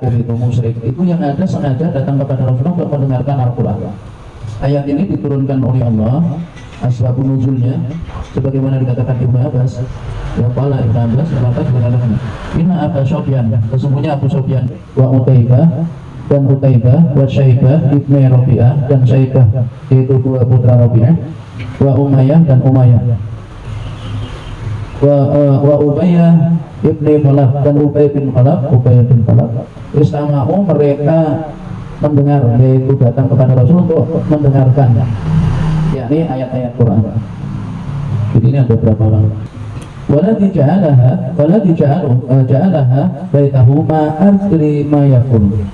itu musyrik itu yang ada sengaja datang kepada Rasulullah untuk mendengarkan Al-Quran. Ayat ini diturunkan oleh Allah, asbabun nuzulnya sebagaimana dikatakan Ibnu Abbas. Ya qala Ibnu Abbas mengatakan inna Abu Sufyan, sesungguhnya Abu Sufyan wa Utaibah dan Utaibah wa Syaibah ibnu Rabi'ah dan Syaibah yaitu dua putra Rabi'ah wa Umayyah dan Umayyah wa Ubayyah ibnu Khalaf dan Ubay bin Khalaf istama'u mereka mendengar, yaitu datang kepada Rasul untuk mendengarkan yakni ayat-ayat Quran. Jadi ini ada berapa orang? Walati ja'alaha baitahu ma adri ma yakun.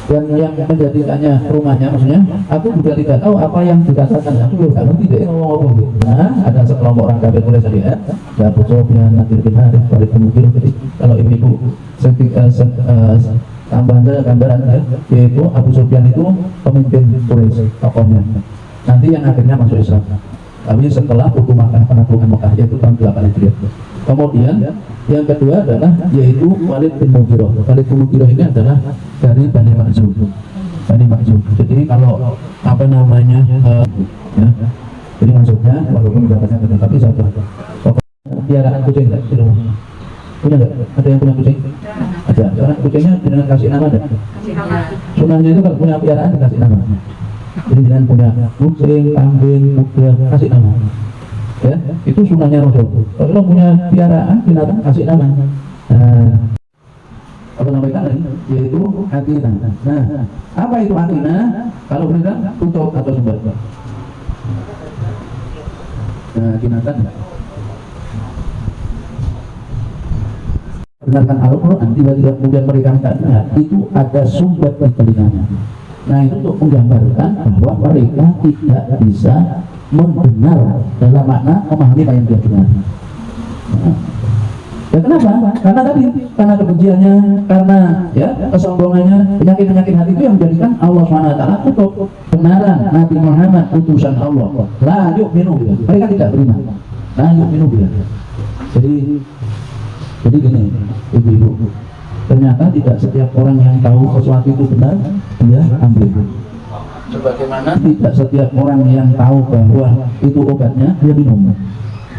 Dan yang menjadikannya rumahnya, maksudnya aku juga tidak tahu apa yang dikatakan. Aku juga ngerti deh ngomong apa. Nah, ada sekelompok orang kafir mulai dari ya Abu Sufyan, Nadir bin Harith, Walid bin Mughirah. Jadi kalau ibu-ibu tambahan saja gambaran ya, yaitu Abu Sufyan itu pemimpin Quraisy, tokohnya. Nanti yang akhirnya masuk Islam. Tapi setelah Futuh Makkah, penaklukan Makkah, yaitu tahun 8 Hijriah. Kemudian yang kedua adalah yaitu Walid bin Mughirah. Walid bin Mughirah ini adalah dari Bani Makhzum. Jadi kalau apa namanya ya, jadi maksudnya walaupun mendapatnya benar, tapi satu piaraan kucing di rumah. Punya nggak? Ada yang punya kucing? Ada. Sekarang kucingnya dengan kasih nama ada? Sunahnya itu kalau punya piaraan dikasih nama. Jadi jangan punya kucing, kambing, kuda, kasih nama. Ya, itu sunahnya Rasul. Kalau punya piaraan binatang kasih nama. Apa namanya tadi? Yaitu atina. Nah, apa itu atina? Kalau benar tutup atau sumber. Nah, binatang. Dengarkan Al-Quran, tidak kemudian mereka minta itu ada sumber di telinganya. Nah, itu untuk menggambarkan bahwa mereka tidak bisa mendengar dalam makna memahami apa yang dia dengar. Ya kenapa? Karena kebenciannya, karena ya kesombongannya, penyakit hati itu yang menjadikan Allah SWT tutup kebenaran Nabi Muhammad utusan Allah. La yu'minu bihi. Mereka tidak beriman. La yu'minu bihi. Jadi gini, ibu-ibu, ternyata tidak setiap orang yang tahu sesuatu itu benar dia ambil. Sebagaimana tidak setiap orang yang tahu bahwa itu obatnya dia minum.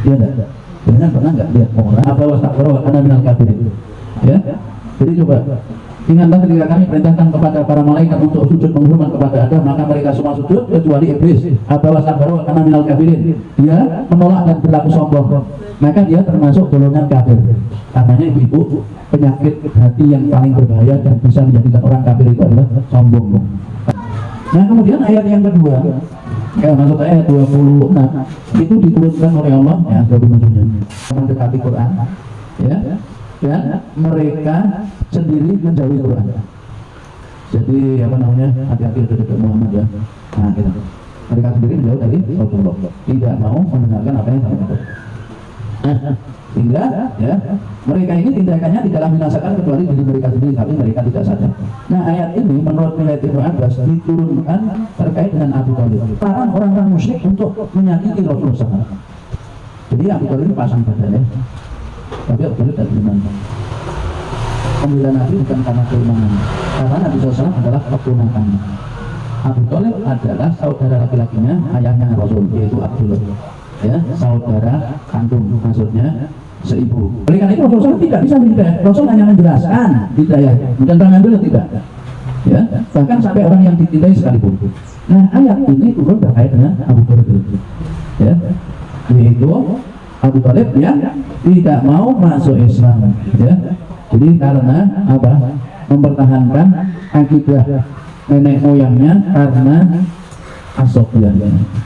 Dia tidak. Jangan pernah nggak lihat orang apa wastakbaru karena minal kafirin. Ya. Jadi coba ingatlah ketika kami perintahkan kepada para malaikat untuk sujud menghormat kepada Adam, maka mereka semua sujud kecuali iblis. Apa wastakbaru karena minal kafirin. Dia menolak dan berlaku sombong. Maka dia termasuk golongan kafir. Karenanya ibu-ibu, penyakit hati yang paling berbahaya dan bisa menjadikan orang kafir itu adalah sombong. Nah, kemudian ayat yang kedua, maksud ayat 26 itu diturunkan oleh Allah ya, sebelumnya mendekati Quran ya, dan mereka sendiri menjauhi Quran. Jadi apa namanya, hati-hati dekat Muhammad ya. Nah, gitu. Mereka sendiri menjauh dari Rasulullah, tidak mau mendengarkan apa yang disampaikan. Sehingga ya mereka ini tindakannya tidaklah binasakan kecuali diri mereka sendiri, tapi mereka tidak sadar. Nah, ayat ini menurut riwayat Ibnu Abbas diturunkan terkait dengan Abu Thalib. Larang orang-orang musyrik untuk menyakiti Rasulullah. Jadi Abu Thalib ini pasang badannya, tapi Abu Thalib tidak beriman. Pembela Nabi bukan karena keimanan, karena Nabi SAW adalah keponakannya. Abu Thalib adalah saudara laki-lakinya ayahnya Rasul, yaitu Abdullah. Ya, saudara kandung, maksudnya seibu. Oleh karena itu Rasul tidak bisa menghidayah. Rasul hanya menjelaskan hidayah, dan mengambil tidak. Ya, bahkan sampai orang yang ditindas sekalipun. Nah, ayat ini turun terkait dengan Abu Thalib. Ya, yaitu Abu Thalib yang tidak mau masuk Islam. Ya, jadi karena apa? Mempertahankan akidah nenek moyangnya karena asobiannya.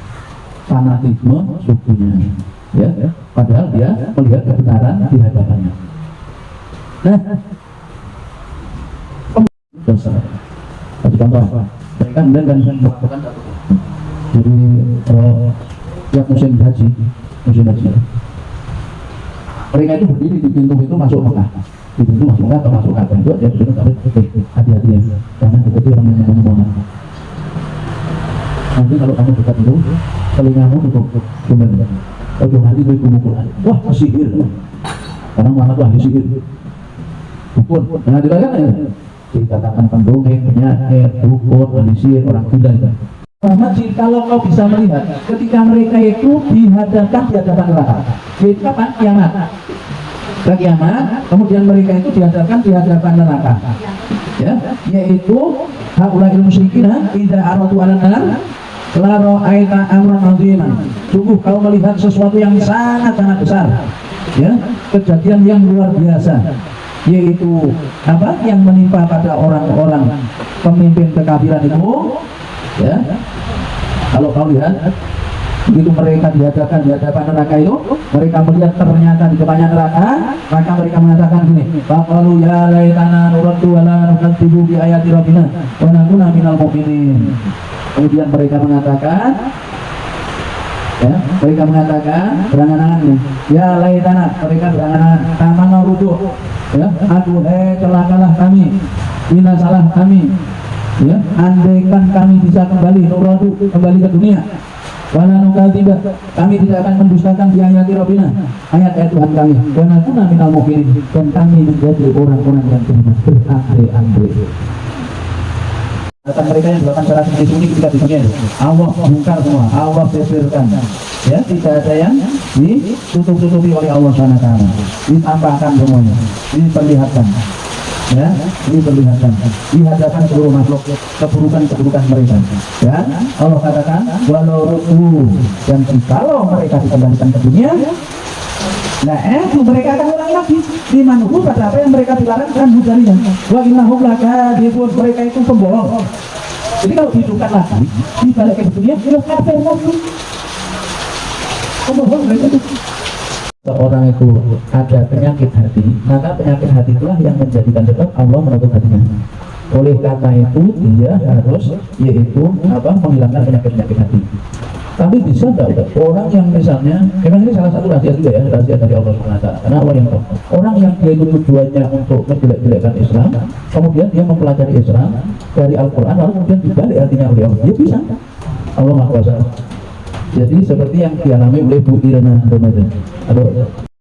Fanatisme sukunya, ya, padahal dia melihat kebenaran di hadapannya. Nah, satu contoh, mereka kemudian melakukan jadi tiap musim haji, mereka itu berdiri di pintu itu masuk Mekah, di pintu masuk Mekah atau masuk Ka'bah itu dia berdiri tapi hati-hati ya, jangan dekati orang yang ngomong. Nanti kalau kamu dekat itu, telingamu tutup cuma kalau nanti gue Quran, wah sihir, karena Muhammad wah sihir, pukul, nah tidak kan ya, dikatakan pendongeng, penyair, dukun, manusia, orang gila itu. Masjid, kalau kau bisa melihat ketika mereka itu dihadapkan di hadapan neraka, yaitu kapan? Kiamat. Kiamat, kemudian mereka itu dihadapkan di hadapan neraka, ya, yaitu haula'il musyrikina idza aradu 'alan nar la ra'aita amran 'aziman. Sungguh kau melihat sesuatu yang sangat-sangat besar, ya, kejadian yang luar biasa, yaitu apa yang menimpa pada orang-orang pemimpin kekafiran itu, ya. Kalau kau lihat begitu mereka dihadapkan di hadapan neraka itu, mereka melihat ternyata di depannya neraka, maka mereka mengatakan gini, faqalu ya laitana nuraddu wa la nukadzibu bi ayati rabbina wa nakuna minal mu'minin. Kemudian mereka mengatakan, ya, mereka mengatakan berangan-angan nih, ya laitana, mereka berangan-angan, tamana rujuk, ya, aduh celakalah kami, binasalah kami, ya, andaikan kami bisa kembali nuradu, kembali ke dunia, wala nukadziba, kami tidak akan mendustakan di ayati rabbina, ayat-ayat Tuhan kami, wa nakuna minal mu'minin, dan kami menjadi orang-orang yang beriman, berandai-andai. Kata mereka yang dilakukan secara sembunyi ketika di dunia, Allah bongkar semua, Allah beberkan, ya, tidak ada yang ditutup-tutupi oleh Allah SWT, ditampakkan semuanya, diperlihatkan, ya, diperlihatkan di hadapan seluruh makhluk keburukan-keburukan mereka, ya. Allah katakan walau rusuh, dan kalau mereka dikembalikan ke dunia, nah itu mereka akan ulang lagi dimanuhu pada apa yang mereka dilarang dan hujarinya. Wa innahum lakadzibun, mereka itu pembohong. Jadi kalau dihidupkan lagi dibalik ke dunia, ya kafir lagi, pembohong mereka itu. Seorang itu ada penyakit hati, maka penyakit hati itulah yang menjadikan sebab Allah menutup hatinya. Oleh karena itu dia harus yaitu apa, menghilangkan penyakit-penyakit hati. Tapi bisa tidak orang yang misalnya, memang ini salah satu rahasia juga ya, rahasia dari Allah SWT, karena Allah yang tahu. Orang yang dia itu tujuannya untuk menjelek-jelekkan Islam, kemudian dia mempelajari Islam dari Al-Quran, lalu kemudian dibalik hatinya oleh Allah, dia bisa. Allah Maha Kuasa. Jadi seperti yang dialami oleh Bu Irna Ramadan.